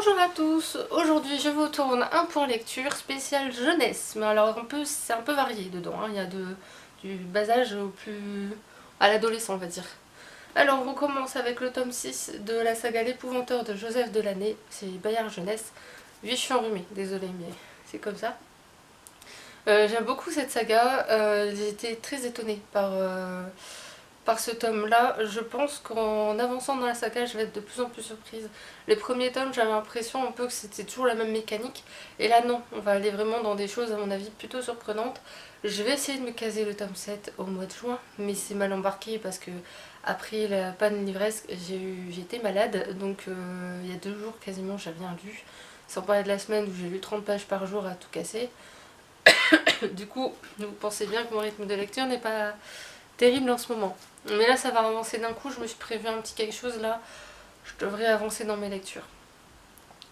Bonjour à tous, aujourd'hui je vous tourne un point lecture spécial jeunesse, mais alors c'est un peu varié dedans, hein. Il y a du bas âge au plus... à l'adolescent on va dire. Alors on commence avec le tome 6 de la saga L'Épouvanteur de Joseph Delaney, c'est Bayard Jeunesse. Oui, je suis enrhumée, désolée mais c'est comme ça. J'aime beaucoup cette saga, j'ai été très étonnée par ce tome-là. Je pense qu'en avançant dans la saga, je vais être de plus en plus surprise. Les premiers tomes, j'avais l'impression un peu que c'était toujours la même mécanique. Et là, non, on va aller vraiment dans des choses, à mon avis, plutôt surprenantes. Je vais essayer de me caser le tome 7 au mois de juin, mais c'est mal embarqué parce que après la panne livresque, j'ai été malade. Donc il y a 2 jours quasiment, j'ai rien lu. Sans parler de la semaine où j'ai lu 30 pages par jour à tout casser. Du coup, vous pensez bien que mon rythme de lecture n'est pas terrible en ce moment. Mais là ça va avancer d'un coup, je me suis prévu un petit quelque chose là, je devrais avancer dans mes lectures.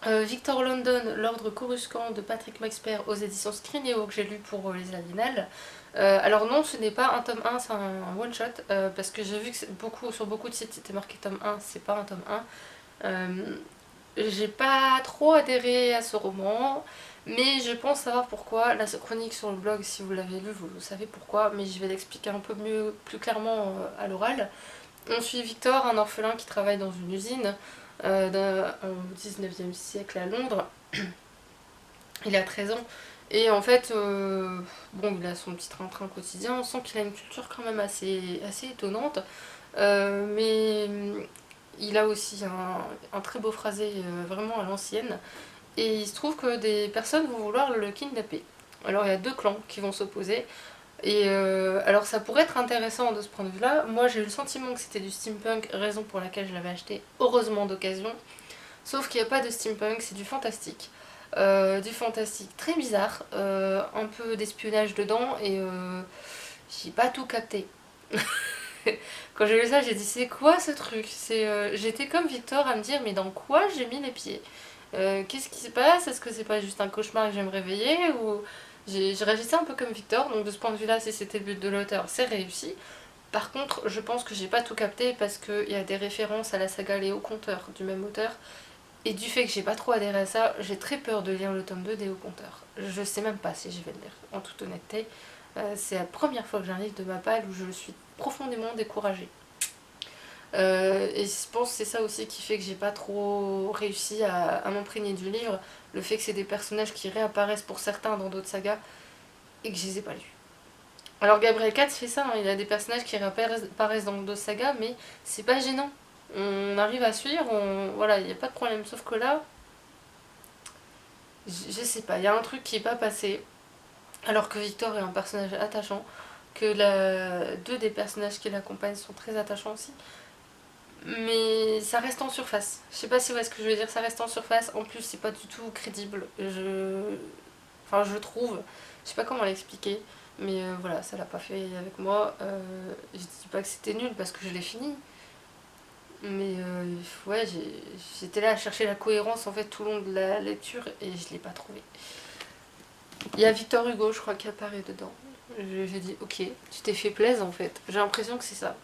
Victor London, L'Ordre Coruscant de Patrick Maxper aux éditions Scrinéo que j'ai lu pour les Aliénales. Alors non, ce n'est pas un tome 1, c'est un one shot, parce que j'ai vu que sur beaucoup de sites c'était marqué tome 1, c'est pas un tome 1. J'ai pas trop adhéré à ce roman, mais je pense savoir pourquoi. La chronique sur le blog, si vous l'avez lu, vous savez pourquoi, mais je vais l'expliquer un peu mieux, plus clairement à l'oral. On suit Victor, un orphelin qui travaille dans une usine au 19e siècle à Londres. Il a 13 ans. Et en fait, bon, il a son petit train-train quotidien. On sent qu'il a une culture quand même assez étonnante. Mais il a aussi un très beau phrasé vraiment à l'ancienne. Et il se trouve que des personnes vont vouloir le kidnapper. Alors il y a 2 clans qui vont s'opposer. Et alors ça pourrait être intéressant de ce point de vue là. Moi j'ai eu le sentiment que c'était du steampunk, raison pour laquelle je l'avais acheté heureusement d'occasion. Sauf qu'il n'y a pas de steampunk, c'est du fantastique. Du fantastique très bizarre, un peu d'espionnage dedans et j'ai pas tout capté. Quand j'ai lu ça j'ai dit c'est quoi ce truc. J'étais comme Victor à me dire mais dans quoi j'ai mis les pieds. Qu'est-ce qui se passe? Est-ce que c'est pas juste un cauchemar et que je vais me réveiller ou... Je réagissais un peu comme Victor, donc de ce point de vue-là, si c'était le but de l'auteur, c'est réussi. Par contre, je pense que j'ai pas tout capté parce qu'il y a des références à la saga Les Hauts Compteurs du même auteur. Et du fait que j'ai pas trop adhéré à ça, j'ai très peur de lire le tome 2 des Hauts Compteurs. Je sais même pas si je vais le lire, en toute honnêteté. C'est la première fois que j'ai un livre de ma palle où je suis profondément découragée. Et je pense que c'est ça aussi qui fait que j'ai pas trop réussi à m'imprégner du livre. Le fait que c'est des personnages qui réapparaissent pour certains dans d'autres sagas et que je les ai pas lus. Alors Gabriel Katz fait ça, hein, il a des personnages qui réapparaissent dans d'autres sagas, mais c'est pas gênant. On arrive à suivre, voilà, il n'y a pas de problème. Sauf que là, je sais pas, il y a un truc qui est pas passé. Alors que Victor est un personnage attachant, que 2 des personnages qui l'accompagnent sont très attachants aussi. Mais ça reste en surface. Je sais pas si vous voyez ce que je veux dire, ça reste en surface. En plus, c'est pas du tout crédible. Enfin, je trouve. Je sais pas comment l'expliquer. Mais voilà, ça l'a pas fait avec moi. Je dis pas que c'était nul parce que je l'ai fini. Mais ouais, j'étais là à chercher la cohérence en fait tout le long de la lecture et je l'ai pas trouvé. Il y a Victor Hugo, je crois, qui apparaît dedans. J'ai dit, ok, tu t'es fait plaisir en fait. J'ai l'impression que c'est ça.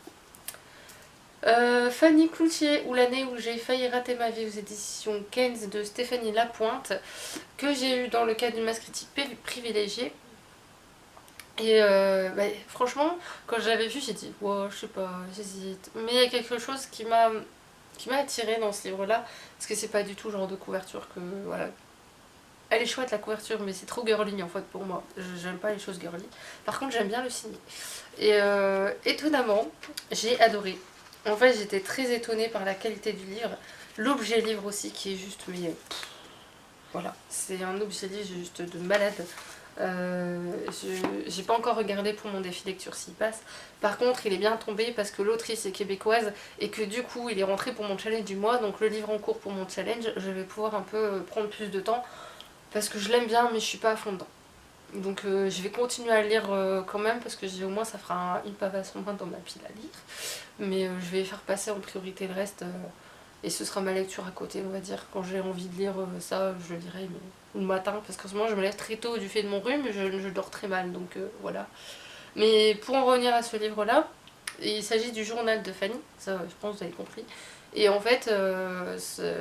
Fanny Cloutier, ou l'année où j'ai failli rater ma vie aux éditions Keynes de Stéphanie Lapointe, que j'ai eu dans le cadre d'une masse critique privilégiée. Et franchement, quand je l'avais vu, j'ai dit, wow, je sais pas, j'hésite. Mais il y a quelque chose qui m'a attirée dans ce livre-là, parce que c'est pas du tout le genre de couverture que, voilà. Elle est chouette la couverture, mais c'est trop girly en fait pour moi. J'aime pas les choses girly. Par contre, j'aime bien le signer. Et étonnamment, j'ai adoré. En fait, j'étais très étonnée par la qualité du livre. L'objet livre aussi, qui est juste, mais voilà, c'est un objet livre juste de malade. J'ai pas encore regardé pour mon défi lecture s'il passe. Par contre, il est bien tombé parce que l'autrice est québécoise et que du coup, il est rentré pour mon challenge du mois. Donc le livre en cours pour mon challenge, je vais pouvoir un peu prendre plus de temps parce que je l'aime bien, mais je suis pas à fond dedans. Donc je vais continuer à lire quand même parce que au moins ça fera une pavasse en moins dans ma pile à lire. Mais je vais faire passer en priorité le reste et ce sera ma lecture à côté, on va dire. Quand j'ai envie de lire ça, je lirai le matin parce qu'en ce moment je me lève très tôt du fait de mon rhume, je dors très mal, donc voilà. Mais pour en revenir à ce livre-là, il s'agit du journal de Fanny, ça je pense que vous avez compris. Et en fait,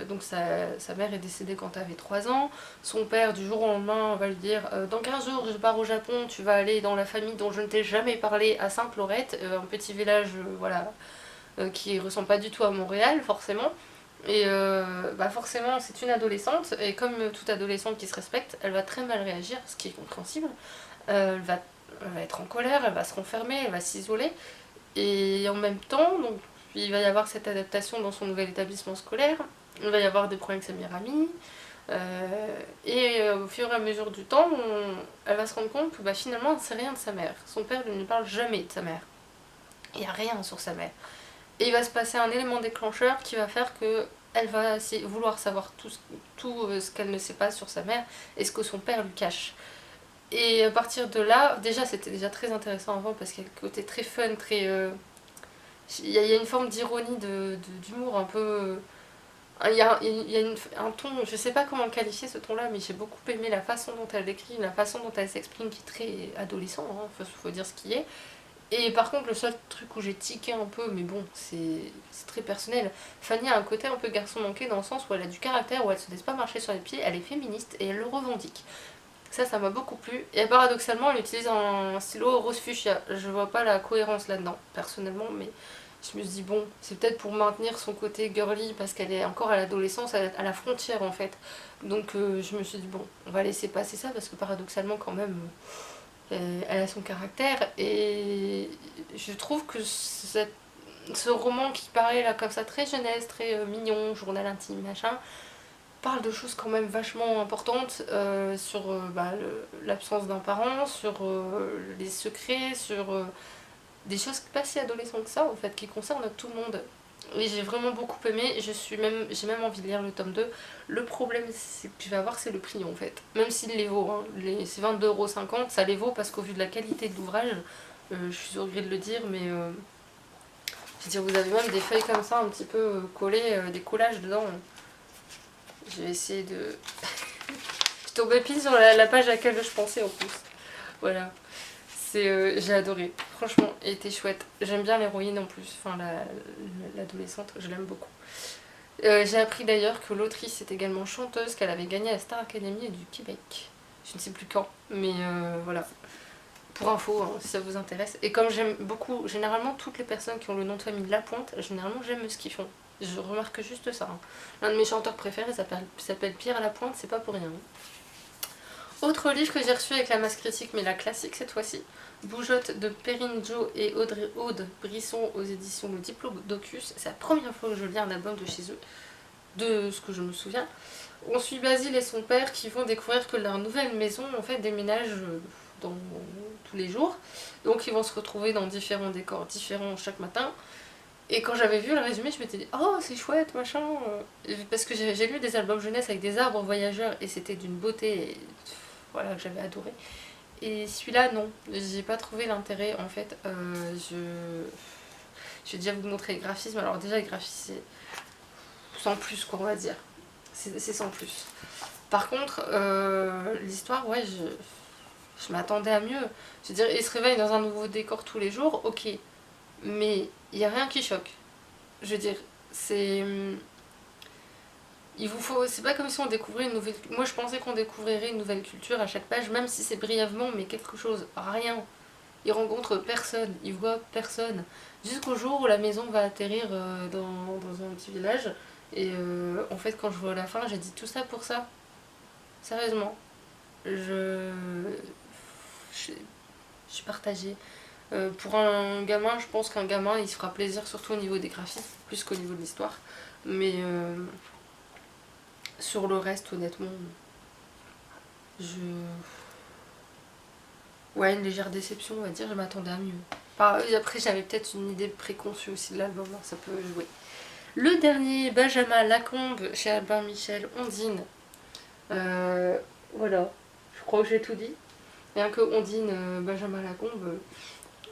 donc sa mère est décédée quand elle avait 3 ans. Son père, du jour au lendemain, va lui dire dans 15 jours, je pars au Japon, tu vas aller dans la famille dont je ne t'ai jamais parlé à Sainte-Laurette, un petit village voilà, qui ressemble pas du tout à Montréal, forcément. Et bah forcément, c'est une adolescente, et comme toute adolescente qui se respecte, elle va très mal réagir, ce qui est compréhensible. Elle va être en colère, elle va se renfermer, elle va s'isoler. Et en même temps, donc, il va y avoir cette adaptation dans son nouvel établissement scolaire, il va y avoir des problèmes avec sa meilleure amie, et au fur et à mesure du temps, elle va se rendre compte que bah, finalement, elle ne sait rien de sa mère. Son père ne lui parle jamais de sa mère. Il n'y a rien sur sa mère. Et il va se passer un élément déclencheur qui va faire que elle va vouloir savoir tout ce qu'elle ne sait pas sur sa mère et ce que son père lui cache. Et à partir de là, déjà c'était déjà très intéressant avant parce qu'il y a le côté très fun, très... il y a une forme d'ironie, d'humour un peu... il y a un ton, je sais pas comment qualifier ce ton là, mais j'ai beaucoup aimé la façon dont elle décrit, la façon dont elle s'exprime qui est très adolescent, hein, faut dire ce qui est. Et par contre, le seul truc où j'ai tiqué un peu, mais bon, c'est très personnel, Fanny a un côté un peu garçon manqué dans le sens où elle a du caractère, où elle se laisse pas marcher sur les pieds, elle est féministe et elle le revendique. Ça m'a beaucoup plu. Et paradoxalement, elle utilise un stylo rose fuchsia. Je vois pas la cohérence là-dedans, personnellement, mais je me suis dit, bon, c'est peut-être pour maintenir son côté girly, parce qu'elle est encore à l'adolescence, à la frontière en fait. Donc je me suis dit, bon, on va laisser passer ça, parce que paradoxalement, quand même, elle a son caractère. Et je trouve que ce roman qui paraît là comme ça, très jeunesse, très mignon, journal intime, machin, parle de choses quand même vachement importantes sur bah, l'absence d'un parent, sur les secrets, sur des choses pas si adolescentes que ça en fait, qui concernent tout le monde. Et j'ai vraiment beaucoup aimé, j'ai même envie de lire le tome 2. Le problème c'est que je vais avoir, c'est le prix en fait. Même s'il les vaut, hein. C'est 22,50€, ça les vaut parce qu'au vu de la qualité de l'ouvrage, je suis au gré de le dire, mais je veux dire, vous avez même des feuilles comme ça un petit peu collées, des collages dedans. Je vais essayer de... je tombais pile sur la page à laquelle je pensais en plus. Voilà. J'ai adoré. Franchement, elle était chouette. J'aime bien l'héroïne en plus. Enfin, l'adolescente, je l'aime beaucoup. J'ai appris d'ailleurs que l'autrice est également chanteuse, qu'elle avait gagné la Star Academy du Québec. Je ne sais plus quand, mais voilà. Pour info, hein, si ça vous intéresse. Et comme j'aime beaucoup, généralement, toutes les personnes qui ont le nom de famille Lapointe, généralement, j'aime ce qu'ils font. Je remarque juste ça. Hein. L'un de mes chanteurs préférés s'appelle Pierre Lapointe, c'est pas pour rien. Autre livre que j'ai reçu avec la masse critique, mais la classique cette fois-ci, Bougeotte de Perrine Jo et Aude Brisson aux éditions Le Diplodocus. C'est la première fois que je lis un album de chez eux, de ce que je me souviens. On suit Basile et son père qui vont découvrir que leur nouvelle maison en fait déménage dans tous les jours. Donc ils vont se retrouver dans différents décors différents chaque matin. Et quand j'avais vu le résumé, je m'étais dit oh c'est chouette machin, parce que j'ai lu des albums jeunesse avec des arbres voyageurs et c'était d'une beauté, voilà, que j'avais adoré. Et celui-là non, j'ai pas trouvé l'intérêt en fait. Je vais déjà vous montrer les graphismes. Alors déjà les graphismes c'est sans plus quoi on va dire, c'est sans plus. Par contre l'histoire ouais je m'attendais à mieux. Je veux dire il se réveille dans un nouveau décor tous les jours, ok. Mais il n'y a rien qui choque. Je veux dire, c'est... Il vous faut... C'est pas comme si on découvrait une nouvelle... Moi je pensais qu'on découvrirait une nouvelle culture à chaque page, même si c'est brièvement, mais quelque chose. Rien. Il rencontre personne, il voit personne. Jusqu'au jour où la maison va atterrir dans un petit village. Et en fait quand je vois la fin, j'ai dit tout ça pour ça. Sérieusement. Je suis partagée. Pour un gamin, je pense qu'un gamin il se fera plaisir surtout au niveau des graphismes, plus qu'au niveau de l'histoire. Mais sur le reste, honnêtement, je... ouais, une légère déception, on va dire, je m'attendais à mieux. Après, j'avais peut-être une idée préconçue aussi de l'album, hein, ça peut jouer. Le dernier, Benjamin Lacombe, chez Albin Michel, Ondine. Voilà, je crois que j'ai tout dit. Rien que Ondine, Benjamin Lacombe...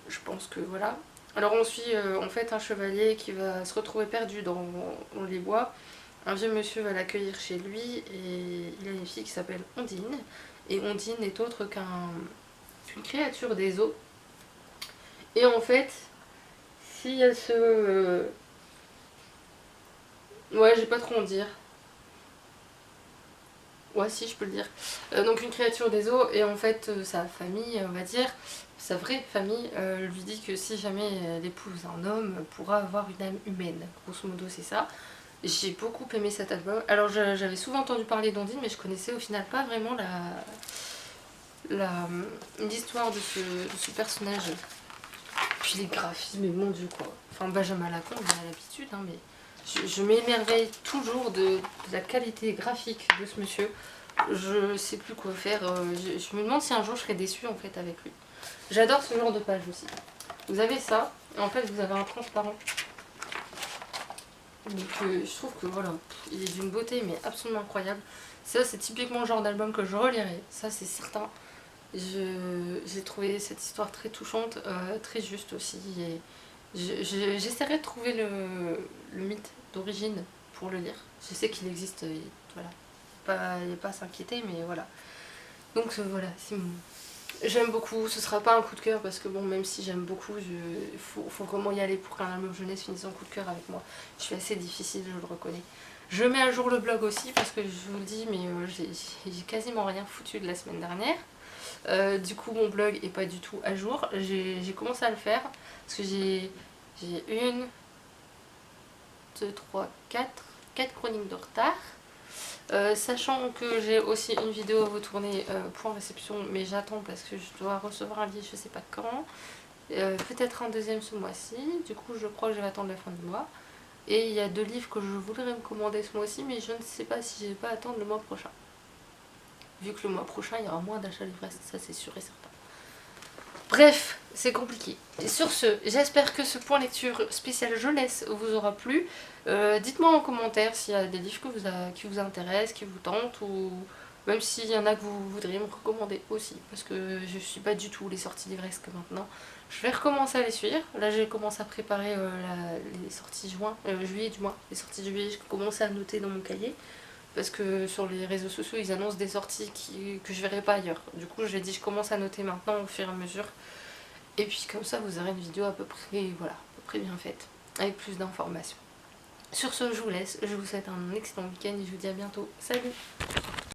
je pense que voilà. Alors on suit en fait un chevalier qui va se retrouver perdu dans les bois. Un vieux monsieur va l'accueillir chez lui et il a une fille qui s'appelle Ondine. Et Ondine n'est autre qu'une créature des eaux. Et en fait, si elle se... Ouais, j'ai pas trop en dire. Ouais, si, je peux le dire. Donc une créature des eaux, et en fait, sa famille, on va dire, sa vraie famille, lui dit que si jamais elle épouse un homme, elle pourra avoir une âme humaine. Grosso modo, c'est ça. J'ai beaucoup aimé cet album. Alors j'avais souvent entendu parler d'Ondine, mais je connaissais au final pas vraiment l'histoire de ce personnage. Puis les graphismes, mon dieu quoi. Enfin Benjamin Lacombe, on a l'habitude, hein, mais je m'émerveille toujours de la qualité graphique de ce monsieur. Je sais plus quoi faire. Je me demande si un jour je serai déçue en fait avec lui. J'adore ce genre de page aussi. Vous avez ça, et en fait vous avez un transparent. Donc je trouve que voilà, il est d'une beauté mais absolument incroyable. Ça c'est typiquement le genre d'album que je relirai, ça c'est certain. J'ai trouvé cette histoire très touchante, très juste aussi. Et j'essaierai de trouver le mythe d'origine pour le lire. Je sais qu'il existe, et voilà. Il n'y a pas à s'inquiéter, mais voilà. Donc voilà, j'aime beaucoup. Ce sera pas un coup de cœur parce que bon, même si j'aime beaucoup, il faut vraiment y aller pour qu'un album jeunesse finisse en coup de cœur avec moi. Je suis assez difficile, je le reconnais. Je mets à jour le blog aussi parce que je vous le dis, mais j'ai quasiment rien foutu de la semaine dernière. Du coup mon blog est pas du tout à jour. J'ai commencé à le faire parce que j'ai une, deux, trois, quatre chroniques de retard. Sachant que j'ai aussi une vidéo à vous tourner pour réception, mais j'attends parce que je dois recevoir un livre je sais pas quand. Peut-être un deuxième ce mois-ci, du coup je crois que je vais attendre la fin du mois. Et il y a 2 livres que je voudrais me commander ce mois-ci, mais je ne sais pas si je vais pas attendre le mois prochain. Vu que le mois prochain il y aura moins d'achats livresques, ça c'est sûr et certain. Bref, c'est compliqué. Et sur ce, j'espère que ce point lecture spécial jeunesse vous aura plu. Dites-moi en commentaire s'il y a des livres qui vous intéressent, qui vous tentent, ou même s'il y en a que vous voudriez me recommander aussi, parce que je suis pas du tout les sorties livresques maintenant. Je vais recommencer à les suivre. Là, j'ai commencé à préparer les sorties juillet du mois. Les sorties de juillet, j'ai commencé à noter dans mon cahier. Parce que sur les réseaux sociaux, ils annoncent des sorties que je verrai pas ailleurs. Du coup, j'ai dit je commence à noter maintenant au fur et à mesure. Et puis comme ça, vous aurez une vidéo à peu près, voilà, à peu près bien faite, avec plus d'informations. Sur ce, je vous laisse. Je vous souhaite un excellent week-end et je vous dis à bientôt. Salut!